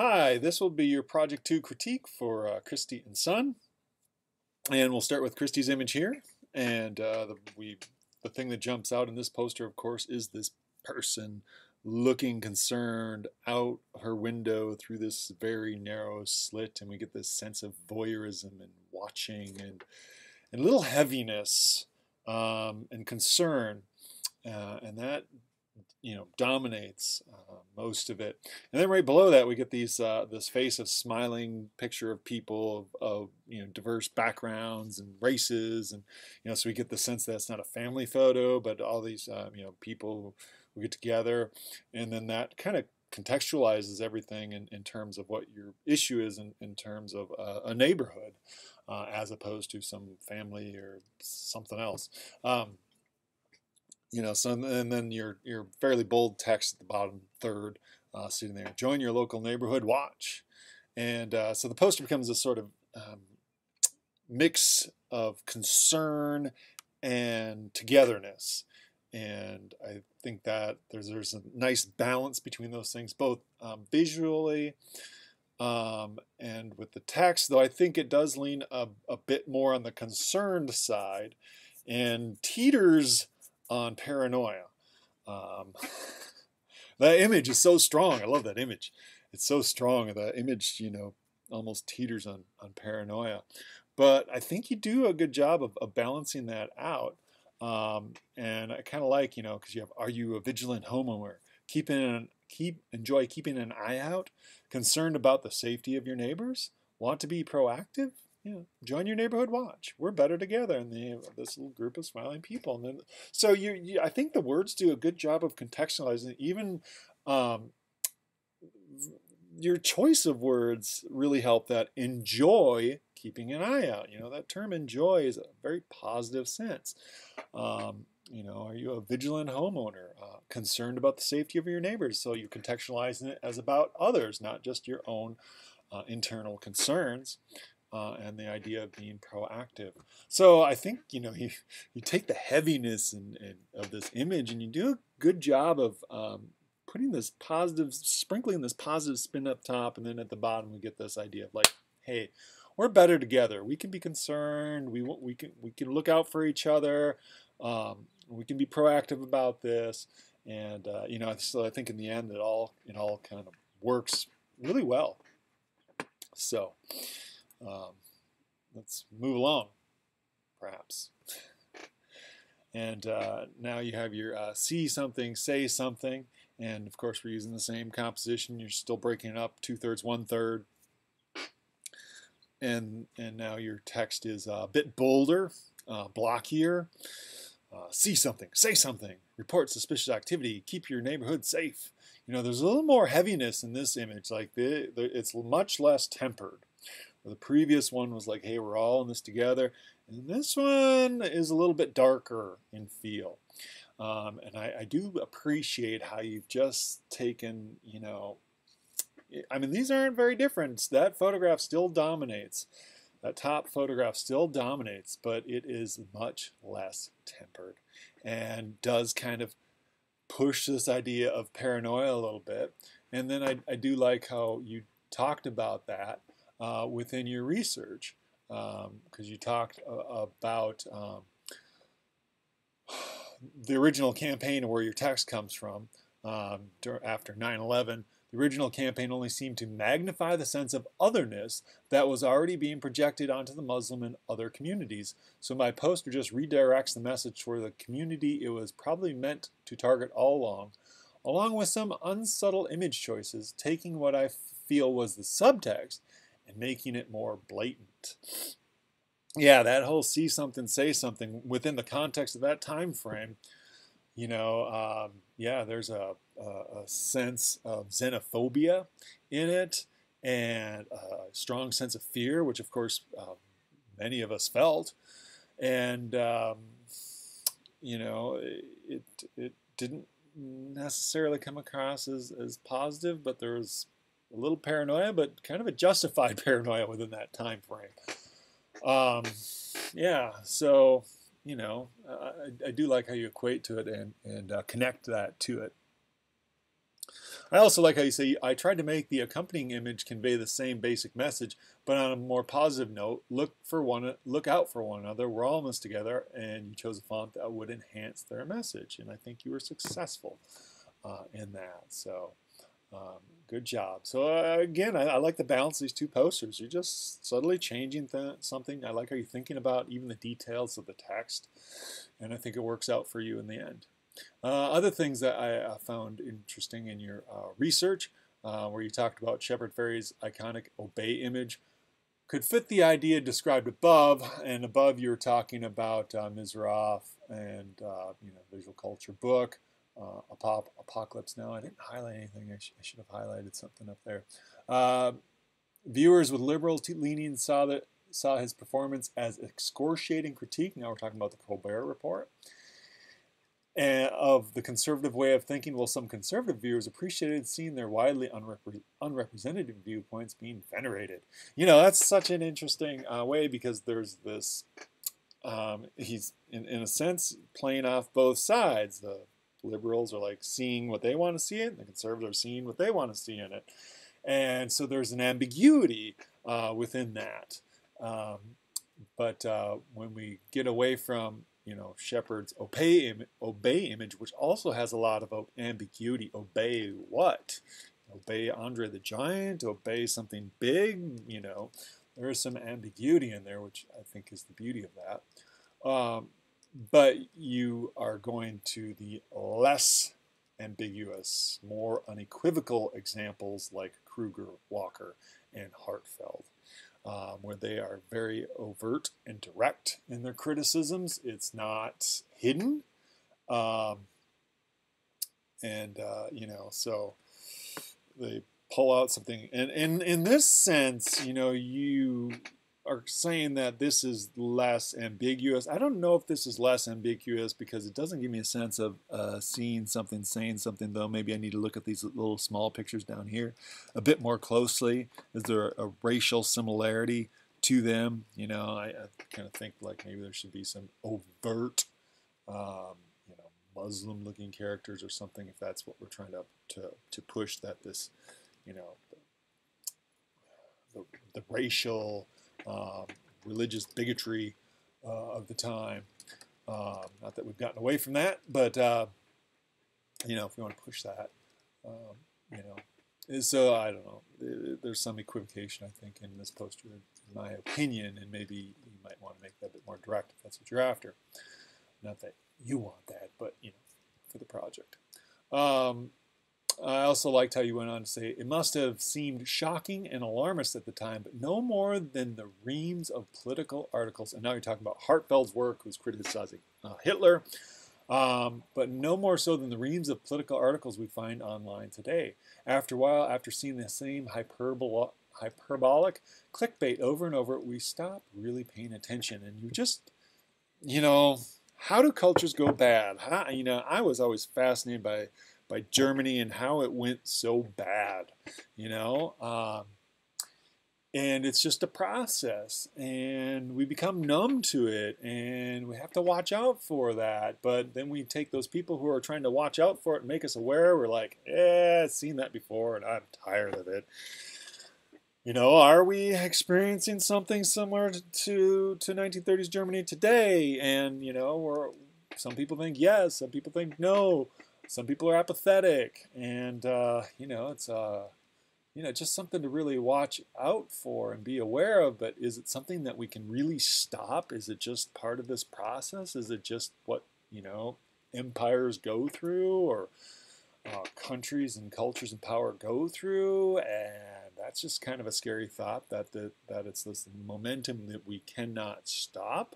Hi, this will be your Project 2 critique for Kristy and Sun. And we'll start with Kristy's image here. And the thing that jumps out in this poster, of course, is this person looking concerned out her window through this very narrow slit. And we get this sense of voyeurism and watching and a little heaviness and concern. And that dominates most of it. And then right below that, we get this face of smiling picture of people of diverse backgrounds and races, and so we get the sense that it's not a family photo, but all these people who get together, and then that kind of contextualizes everything in terms of what your issue is in terms of a neighborhood, as opposed to some family or something else. So and then your fairly bold text at the bottom third, sitting there. Join your local neighborhood watch, and so the poster becomes this sort of mix of concern and togetherness, and I think that there's a nice balance between those things, both visually and with the text. Though I think it does lean a bit more on the concerned side, and teeters on paranoia. That image is so strong. I love that image. It's so strong. The image, almost teeters on paranoia. But I think you do a good job of balancing that out. And I kind of like, because you have, are you a vigilant homeowner? Enjoy keeping an eye out, concerned about the safety of your neighbors, want to be proactive? Join your neighborhood watch. We're better together. And they have this little group of smiling people. And then, so I think the words do a good job of contextualizing. Even your choice of words really help that. Enjoy keeping an eye out. That term enjoy is a very positive sense. Are you a vigilant homeowner, concerned about the safety of your neighbors? So you're contextualizing it as about others, not just your own internal concerns. And the idea of being proactive. So I think you take the heaviness of this image, and you do a good job of putting this positive, sprinkling this positive spin up top, and then at the bottom we get this idea of like, hey, we're better together. We can be concerned. We can look out for each other. We can be proactive about this, and so I think in the end it all kind of works really well. So. Let's move along, perhaps. And now you have your see something, say something, and of course we're using the same composition. You're still breaking it up 2/3, 1/3, and now your text is a bit bolder, blockier. See something, say something, report suspicious activity, keep your neighborhood safe. There's a little more heaviness in this image. Like it's much less tempered. The previous one was like, hey, we're all in this together. And this one is a little bit darker in feel. And I do appreciate how you've just taken, these aren't very different. That photograph still dominates. That top photograph still dominates, but it is much less tempered and does kind of push this idea of paranoia a little bit. And then I do like how you talked about that. Within your research, because you talked about the original campaign and where your text comes from after 9/11. The original campaign only seemed to magnify the sense of otherness that was already being projected onto the Muslim and other communities. So my poster just redirects the message toward the community it was probably meant to target all along with some unsubtle image choices, taking what I feel was the subtext and making it more blatant. Yeah, that whole see something, say something within the context of that time frame, there's a sense of xenophobia in it, and a strong sense of fear, which of course many of us felt. And, it didn't necessarily come across as positive, but there was a little paranoia, but kind of a justified paranoia within that time frame. So I do like how you equate to it and connect that to it. I also like how you say, I tried to make the accompanying image convey the same basic message, but on a more positive note, look out for one another. We're all in this together, and you chose a font that would enhance their message, and I think you were successful in that. So good job. So again, I like the balance of these two posters. You're just subtly changing something. I like how you're thinking about even the details of the text, and I think it works out for you in the end. Other things that I found interesting in your research, where you talked about Shepard Fairey's iconic obey image, could fit the idea described above. And above, you were talking about Mizraff and visual culture book, Apocalypse Now. I didn't highlight anything. I should have highlighted something up there. Viewers with liberal leanings saw his performance as excoriating critique. Now we're talking about the Colbert Report. Of the conservative way of thinking, while some conservative viewers appreciated seeing their widely unrepresented viewpoints being venerated. That's such an interesting way, because there's this, he's in a sense playing off both sides. The liberals are like seeing what they want to see in it, and the conservatives are seeing what they want to see in it. And so there's an ambiguity within that. But when we get away from Shepard's obey image, which also has a lot of ambiguity. Obey what? Obey Andre the Giant? Obey something big? There is some ambiguity in there, which I think is the beauty of that. But you are going to the less ambiguous, more unequivocal examples like Kruger, Walker, and Hartfeld. Where they are very overt and direct in their criticisms. It's not hidden. So they pull out something. And in this sense, you are saying that this is less ambiguous. I don't know if this is less ambiguous, because it doesn't give me a sense of seeing something, saying something, though. Maybe I need to look at these little small pictures down here a bit more closely. Is there a racial similarity to them? I kind of think like maybe there should be some overt, Muslim-looking characters or something, if that's what we're trying to push, that this, the racial, religious bigotry of the time. Not that we've gotten away from that, but if we want to push that, so I don't know. There's some equivocation, I think, in this poster, in my opinion, and maybe you might want to make that a bit more direct if that's what you're after. Not that you want that, but for the project. I also liked how you went on to say, it must have seemed shocking and alarmist at the time, but no more than the reams of political articles. And now you're talking about Hartfeld's work, who's criticizing Hitler, but no more so than the reams of political articles we find online today. After a while, after seeing the same hyperbolic clickbait over and over, we stop really paying attention. And you just, how do cultures go bad? I was always fascinated by Germany and how it went so bad, and it's just a process, and we become numb to it, and we have to watch out for that. But then we take those people who are trying to watch out for it and make us aware. We're like, I've seen that before, and I'm tired of it. Are we experiencing something similar to 1930s Germany today? And some people think yes, some people think no. Some people are apathetic, and it's just something to really watch out for and be aware of. But is it something that we can really stop? Is it just part of this process? Is it just what empires go through, or countries and cultures and power go through? And that's just kind of a scary thought, that it's this momentum that we cannot stop.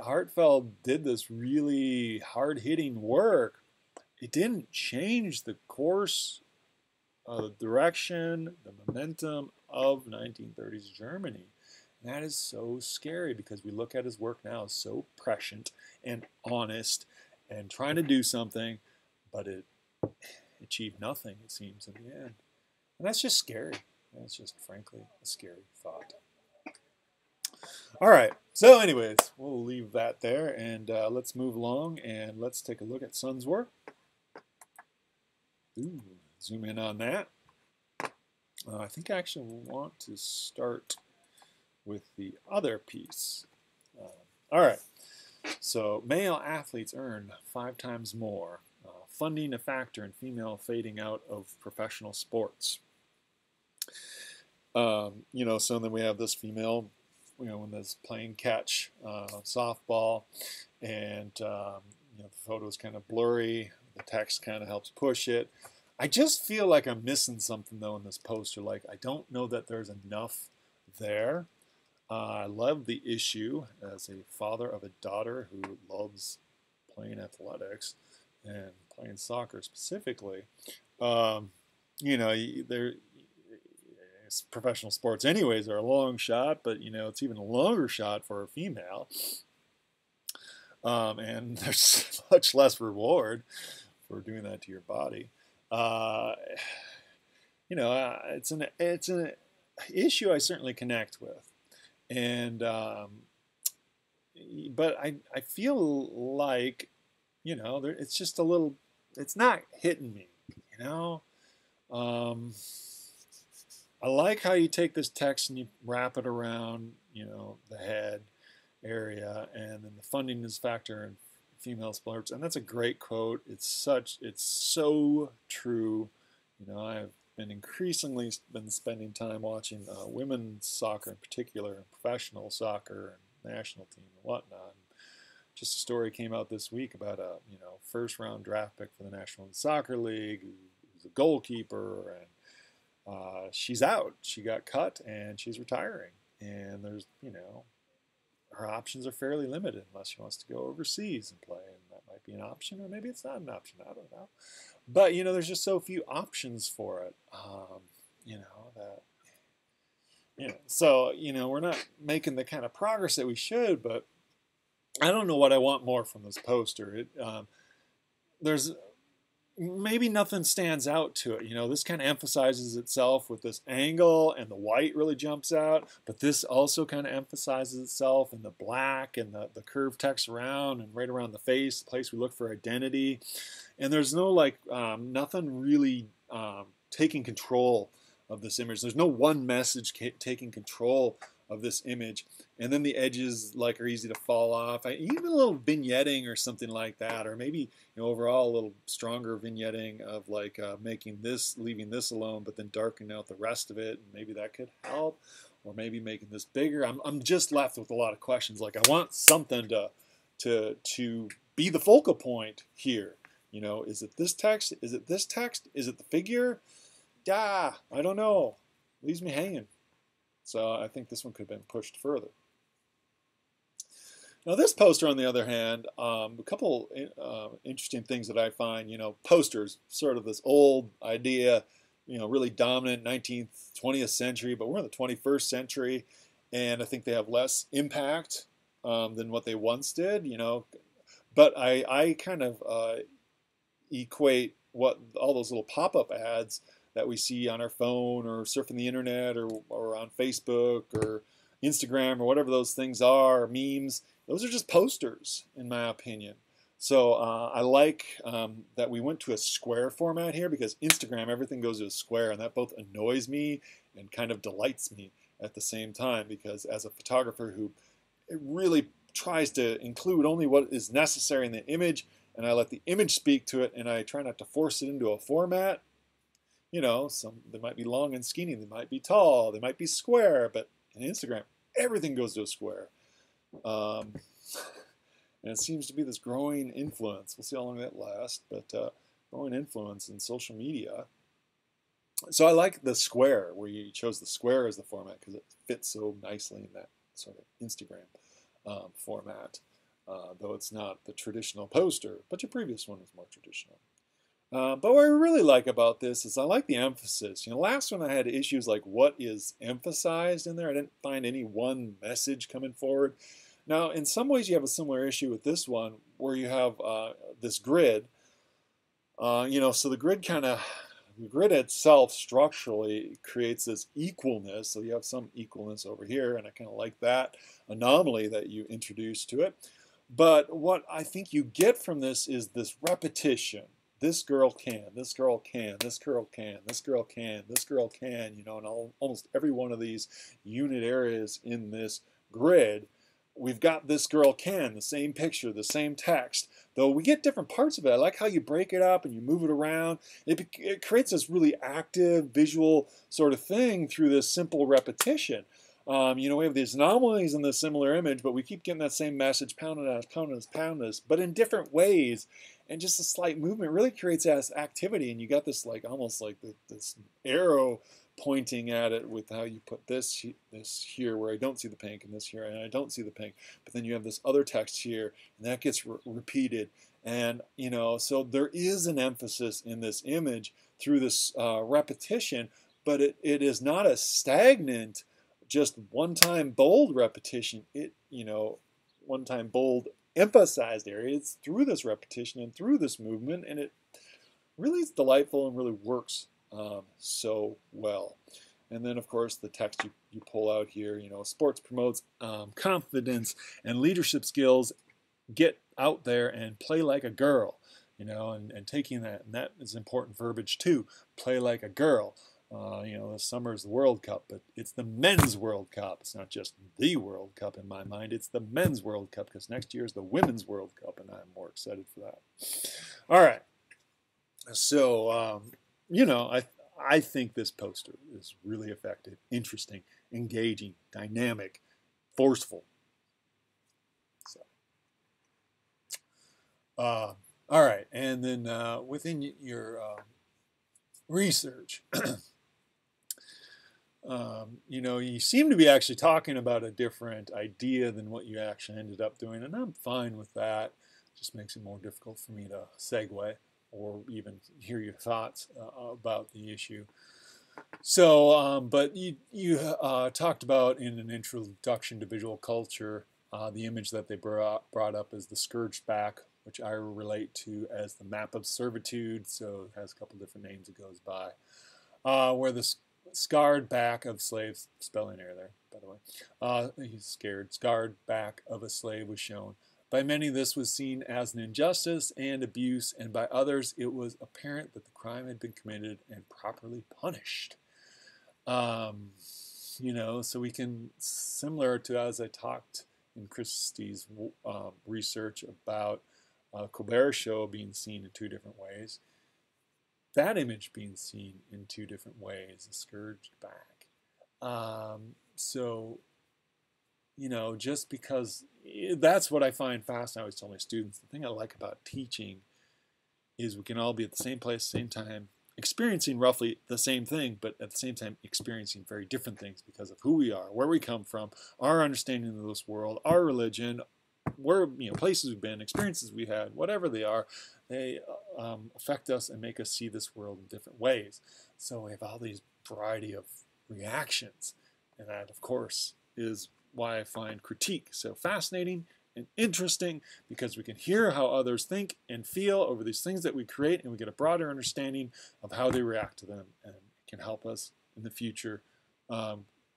Hartfeld did this really hard-hitting work. It didn't change the course, the direction, the momentum of 1930s Germany. And that is so scary, because we look at his work now as so prescient and honest and trying to do something, but it achieved nothing, it seems, in the end. And that's just scary. That's just, frankly, a scary thought. All right. So anyways, we'll leave that there, and let's move along, and let's take a look at Sun's work. Ooh, zoom in on that. I think I actually want to start with the other piece. All right. So male athletes earn 5 times more. Funding a factor in female fading out of professional sports. You know, so then we have this female, you know, when there's playing catch, softball, and you know, the photo's kind of blurry. The text kind of helps push it. I just feel like I'm missing something though in this poster. Like I don't know that there's enough there. I love the issue as a father of a daughter who loves playing athletics and playing soccer specifically. You know, professional sports anyways are a long shot, but you know, it's even a longer shot for a female. And there's much less reward for doing that to your body. You know, it's an issue I certainly connect with, and but I feel like, you know, it's just a little, it's not hitting me, you know. I like how you take this text and you wrap it around, you know, the head area, and then the funding is factor in female sports, and that's a great quote. It's so true. You know, I've been increasingly spending time watching women's soccer in particular, and professional soccer and national team and whatnot. Just a story came out this week about a, you know, first-round draft pick for the National Soccer League who's a goalkeeper, and she's out. She got cut, and she's retiring. And there's, you know, her options are fairly limited unless she wants to go overseas and play, and that might be an option, or maybe it's not an option. I don't know. But you know, there's just so few options for it. You know that. You know, so you know, we're not making the kind of progress that we should. But I don't know what I want more from this poster. There's maybe nothing stands out to it. You know, this kind of emphasizes itself with this angle, and the white really jumps out, but this also kind of emphasizes itself in the black and the curved text around and right around the face, the place we look for identity. And there's no like nothing really taking control of this image. There's no one message taking control of this image, and then the edges like are easy to fall off. Even a little vignetting or something like that, or maybe, you know, overall a little stronger vignetting of like making this, leaving this alone, but then darkening out the rest of it, and maybe that could help, or maybe making this bigger. I'm just left with a lot of questions. Like I want something to be the focal point here. You know, is it this text? Is it this text? Is it the figure? I don't know. Leaves me hanging. So I think this one could have been pushed further. Now this poster, on the other hand, a couple interesting things that I find. You know, posters, sort of this old idea, you know, really dominant 19th, 20th century, but we're in the 21st century, and I think they have less impact than what they once did, you know. But I kind of equate what all those little pop-up ads that we see on our phone or surfing the internet or on Facebook or Instagram or whatever those things are, memes, those are just posters in my opinion. So I like that we went to a square format here, because Instagram, everything goes to a square, and that both annoys me and kind of delights me at the same time, because as a photographer who really tries to include only what is necessary in the image, and I let the image speak to it, and I try not to force it into a format. You know, they might be long and skinny, they might be tall, they might be square, but in Instagram, everything goes to a square. And it seems to be this growing influence. We'll see how long that lasts, but growing influence in social media. So I like the square, where you chose the square as the format, because it fits so nicely in that sort of Instagram format, though it's not the traditional poster, but your previous one was more traditional. But what I really like about this is I like the emphasis. You know, last one I had issues like what is emphasized in there. I didn't find any one message coming forward. Now, in some ways you have a similar issue with this one, where you have this grid. You know, so the grid kind of the grid itself structurally creates this equalness. So you have some equalness over here, and I kind of like that anomaly that you introduced to it. But what I think you get from this is this repetition. This girl can, this girl can, this girl can, this girl can, this girl can, you know, and almost every one of these unit areas in this grid, we've got this girl can, the same picture, the same text, though we get different parts of it. I like how you break it up and you move it around. It creates this really active visual sort of thing through this simple repetition. You know, we have these anomalies in the similar image, but we keep getting that same message pounded at us, pounded at us, pounded at us, but in different ways. And just a slight movement really creates that activity, and you got this like almost like this arrow pointing at it with how you put this here where I don't see the pink, and this here and I don't see the pink, but then you have this other text here, and that gets repeated. And you know, so there is an emphasis in this image through this repetition, but it is not a stagnant, just one-time bold repetition. It, you know, one-time bold emphasized area. It's through this repetition and through this movement, and it really is delightful and really works so well. And then, of course, the text you pull out here, you know, sports promotes confidence and leadership skills. Get out there and play like a girl, you know, and taking that, and that is important verbiage too. Play like a girl. You know, this summer is the World Cup, but it's the Men's World Cup. It's not just the World Cup in my mind. It's the Men's World Cup, because next year is the Women's World Cup, and I'm more excited for that. All right. So, you know, I think this poster is really effective, interesting, engaging, dynamic, forceful. So, all right. And then within your research, you know, you seem to be actually talking about a different idea than what you actually ended up doing, and I'm fine with that. It just makes it more difficult for me to segue or even hear your thoughts about the issue. So, but you talked about in an introduction to visual culture, the image that they brought up is the scourged back, which I relate to as the map of servitude. So it has a couple different names it goes by, where the scarred back of slaves, spelling error there, by the way, he's scared, scarred back of a slave was shown. By many, this was seen as an injustice and abuse, and by others, it was apparent that the crime had been committed and properly punished. You know, so we can, similar to as I talked in Kristy's research about Colbert Show being seen in two different ways, that image being seen in two different ways, the scourged back. So, you know, just because that's what I find fascinating. I always tell my students, the thing I like about teaching is we can all be at the same place, same time, experiencing roughly the same thing, but at the same time experiencing very different things because of who we are, where we come from, our understanding of this world, our religion, where, you know, places we've been, experiences we had, whatever they are, they affect us and make us see this world in different ways. So we have all these variety of reactions, and that, of course, is why I find critique so fascinating and interesting, because we can hear how others think and feel over these things that we create, and we get a broader understanding of how they react to them, and it can help us in the future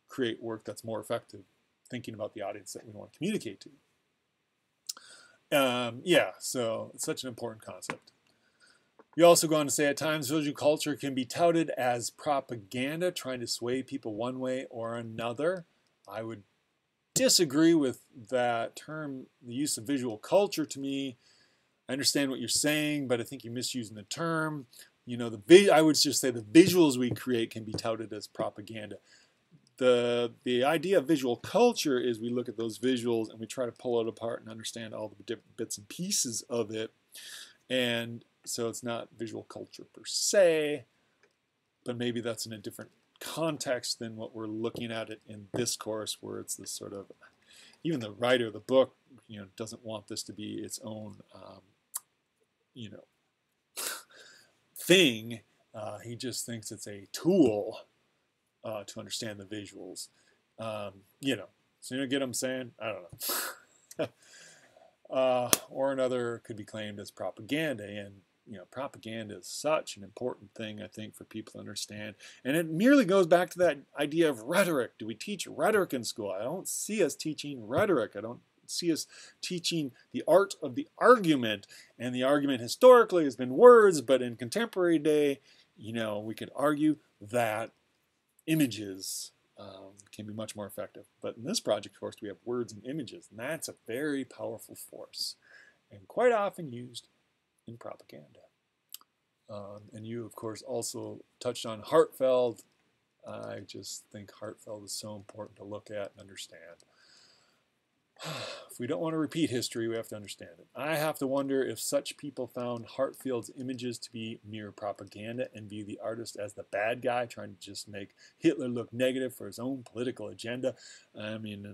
create work that's more effective, thinking about the audience that we want to communicate to. Yeah, so it's such an important concept. You also go on to say, at times visual culture can be touted as propaganda, trying to sway people one way or another. I would disagree with that term, the use of visual culture. To me, I understand what you're saying, but I think you're misusing the term. You know, I would just say the visuals we create can be touted as propaganda. The idea of visual culture is we look at those visuals and we try to pull it apart and understand all the different bits and pieces of it. And so it's not visual culture per se, but maybe that's in a different context than what we're looking at it in this course, where it's this sort of, even the writer of the book, you know, doesn't want this to be its own, you know, thing. He just thinks it's a tool to understand the visuals. You know, so you get what I'm saying? I don't know. Or another could be claimed as propaganda, and propaganda is such an important thing, I think, for people to understand. And it merely goes back to that idea of rhetoric. Do we teach rhetoric in school? I don't see us teaching rhetoric. I don't see us teaching the art of the argument. And the argument historically has been words, but in contemporary day, we could argue that images can be much more effective. But in this project, of course, we have words and images, and that's a very powerful force and quite often used in propaganda. And you, of course, also touched on Heartfeld. I just think Heartfeld is so important to look at and understand. If we don't want to repeat history, we have to understand it. I have to wonder if such people found Heartfield's images to be mere propaganda and view the artist as the bad guy, trying to just make Hitler look negative for his own political agenda. I mean,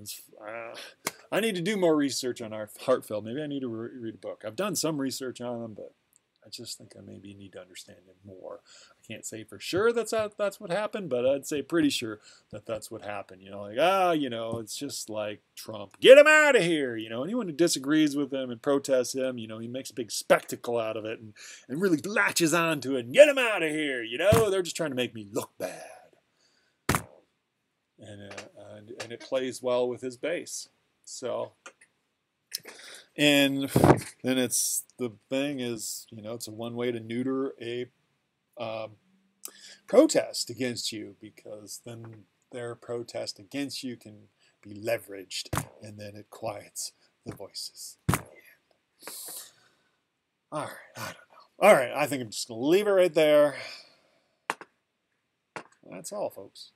I need to do more research on Heartfeld. Maybe I need to read a book. I've done some research on him, but I just think I maybe need to understand it more. I can't say for sure that's what happened, but I'd say pretty sure that that's what happened. It's just like Trump. Get him out of here. Anyone who disagrees with him and protests him, he makes a big spectacle out of it and really latches onto it and get him out of here. They're just trying to make me look bad. And it plays well with his base. So... And then the thing is, it's a one way to neuter a protest against you, because then their protest against you can be leveraged, and then it quiets the voices. All right, I don't know. All right, I think I'm just going to leave it right there. That's all, folks.